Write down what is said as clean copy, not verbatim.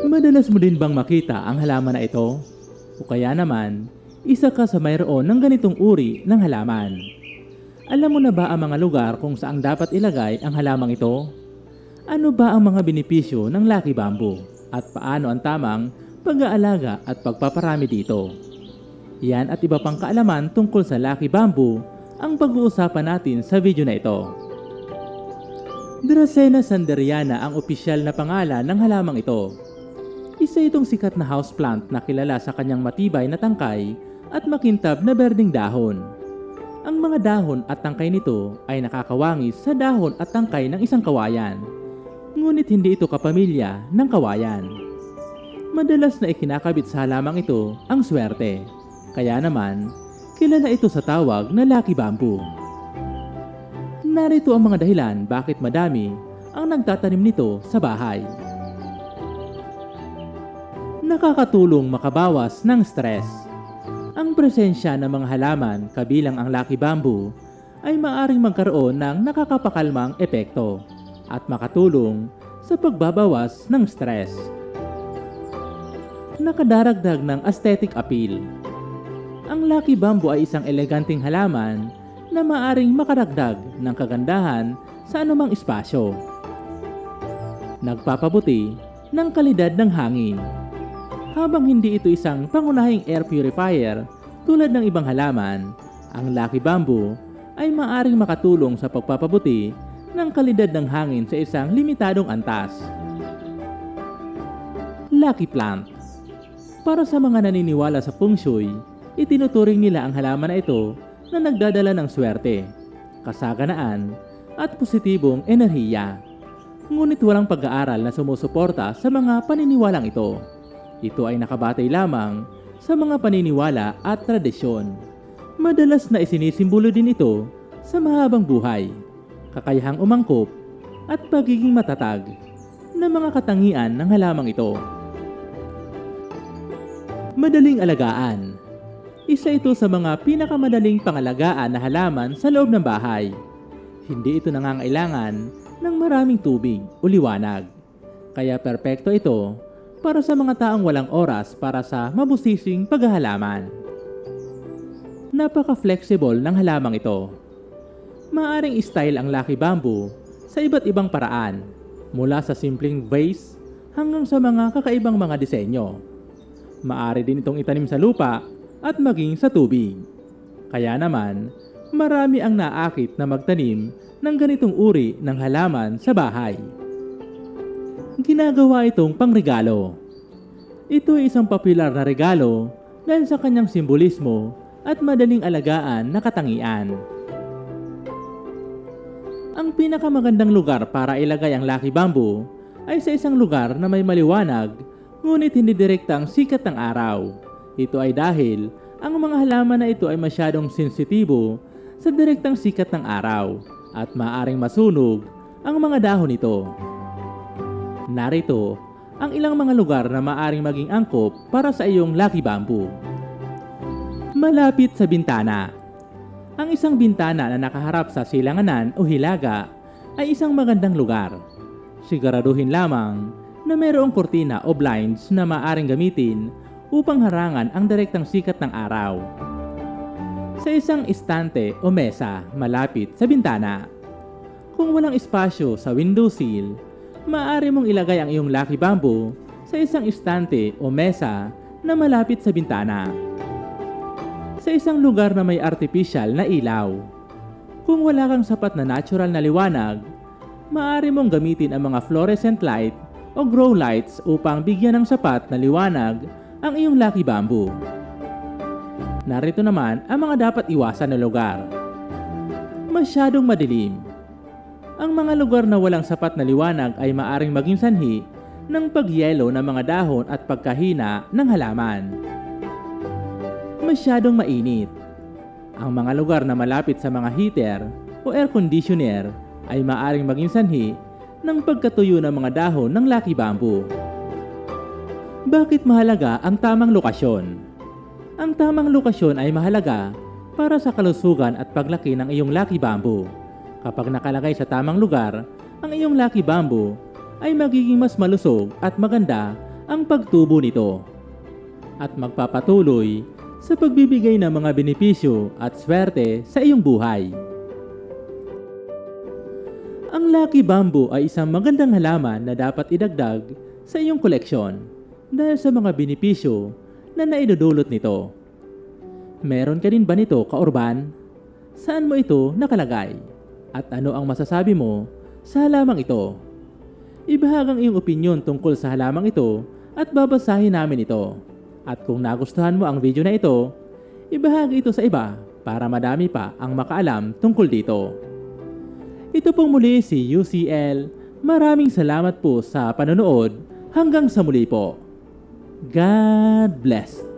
Madalas mo din bang makita ang halaman na ito? O kaya naman, isa ka sa mayroon ng ganitong uri ng halaman. Alam mo na ba ang mga lugar kung saan dapat ilagay ang halamang ito? Ano ba ang mga benepisyo ng Lucky Bamboo? At paano ang tamang pag-aalaga at pagpaparami dito? Yan at iba pang kaalaman tungkol sa Lucky Bamboo ang pag-uusapan natin sa video na ito. Dracena sanderiana ang opisyal na pangalan ng halamang ito. Isa itong sikat na houseplant na kilala sa kanyang matibay na tangkay at makintab na berdeng dahon. Ang mga dahon at tangkay nito ay nakakawangis sa dahon at tangkay ng isang kawayan. Ngunit hindi ito kapamilya ng kawayan. Madalas na ikinakabit sa halamang ito ang swerte. Kaya naman, kilala ito sa tawag na Lucky Bamboo. Narito ang mga dahilan bakit madami ang nagtatanim nito sa bahay. Nakakatulong makabawas ng stress. Ang presensya ng mga halaman kabilang ang Lucky Bamboo ay maaring magkaroon ng nakakapakalmang epekto at makatulong sa pagbabawas ng stress. Nakadaragdag ng aesthetic appeal. Ang Lucky Bamboo ay isang eleganteng halaman na maaring makaragdag ng kagandahan sa anumang espasyo. Nagpapabuti ng kalidad ng hangin. Habang hindi ito isang pangunahing air purifier tulad ng ibang halaman, ang Lucky Bamboo ay maaring makatulong sa pagpapabuti ng kalidad ng hangin sa isang limitadong antas. Lucky Plant. Para sa mga naniniwala sa Feng Shui, itinuturing nila ang halaman na ito na nagdadala ng swerte, kasaganaan, at positibong enerhiya. Ngunit walang pag-aaral na sumusuporta sa mga paniniwalang ito. Ito ay nakabatay lamang sa mga paniniwala at tradisyon. Madalas na isinisimbolo din ito sa mahabang buhay, kakayahang umangkop, at pagiging matatag na mga katangian ng halamang ito. Madaling alagaan. Isa ito sa mga pinakamadaling pangalagaan na halaman sa loob ng bahay. Hindi ito nangangailangan ng maraming tubig o liwanag. Kaya perpekto ito para sa mga taong walang oras para sa mabusising paghahalaman. Napaka-flexible ng halamang ito. Maaring style ang Lucky Bamboo sa iba't ibang paraan, mula sa simpleng vase hanggang sa mga kakaibang mga disenyo. Maaari din itong itanim sa lupa at maging sa tubig. Kaya naman, marami ang naakit na magtanim ng ganitong uri ng halaman sa bahay. Ginagawa itong pangregalo. Ito ay isang popular na regalo dahil sa kanyang simbolismo at madaling alagaan na katangian. Ang pinakamagandang lugar para ilagay ang Lucky Bamboo ay sa isang lugar na may maliwanag ngunit hindi direktang sikat ng araw. Ito ay dahil ang mga halaman na ito ay masyadong sensitibo sa direktang sikat ng araw at maaaring masunog ang mga dahon nito. Narito ang ilang mga lugar na maaaring maging angkop para sa iyong Lucky Bamboo. Malapit sa bintana. Ang isang bintana na nakaharap sa silanganan o hilaga ay isang magandang lugar. Siguraduhin lamang na mayroong kurtina o blinds na maaaring gamitin upang harangan ang direktang sikat ng araw. Sa isang istante o mesa malapit sa bintana. Kung walang espasyo sa windowsill, maaari mong ilagay ang iyong Lucky Bamboo sa isang istante o mesa na malapit sa bintana. Sa isang lugar na may artificial na ilaw. Kung wala kang sapat na natural na liwanag, maaari mong gamitin ang mga fluorescent light o grow lights upang bigyan ng sapat na liwanag ang iyong Lucky Bamboo. Narito naman ang mga dapat iwasan na lugar. Masyadong madilim. Ang mga lugar na walang sapat na liwanag ay maaring maging sanhi ng pagyelo ng mga dahon at pagkahina ng halaman. Masyadong mainit. Ang mga lugar na malapit sa mga heater o air conditioner ay maaring maging sanhi ng pagkatuyo ng mga dahon ng Lucky Bamboo. Bakit mahalaga ang tamang lokasyon? Ang tamang lokasyon ay mahalaga para sa kalusugan at paglaki ng iyong Lucky Bamboo. Kapag nakalagay sa tamang lugar, ang iyong Lucky Bamboo ay magiging mas malusog at maganda ang pagtubo nito at magpapatuloy sa pagbibigay ng mga benepisyo at swerte sa iyong buhay. Ang Lucky Bamboo ay isang magandang halaman na dapat idagdag sa iyong koleksyon dahil sa mga benepisyo na naidudulot nito. Meron ka din ba nito, kaurban? Saan mo ito nakalagay? At ano ang masasabi mo sa halamang ito? Ibahag ang iyong opinyon tungkol sa halamang ito at babasahin namin ito. At kung nagustuhan mo ang video na ito, ibahagi ito sa iba para madami pa ang makaalam tungkol dito. Ito pong muli si UCL. Maraming salamat po sa panonood. Hanggang sa muli po. God bless.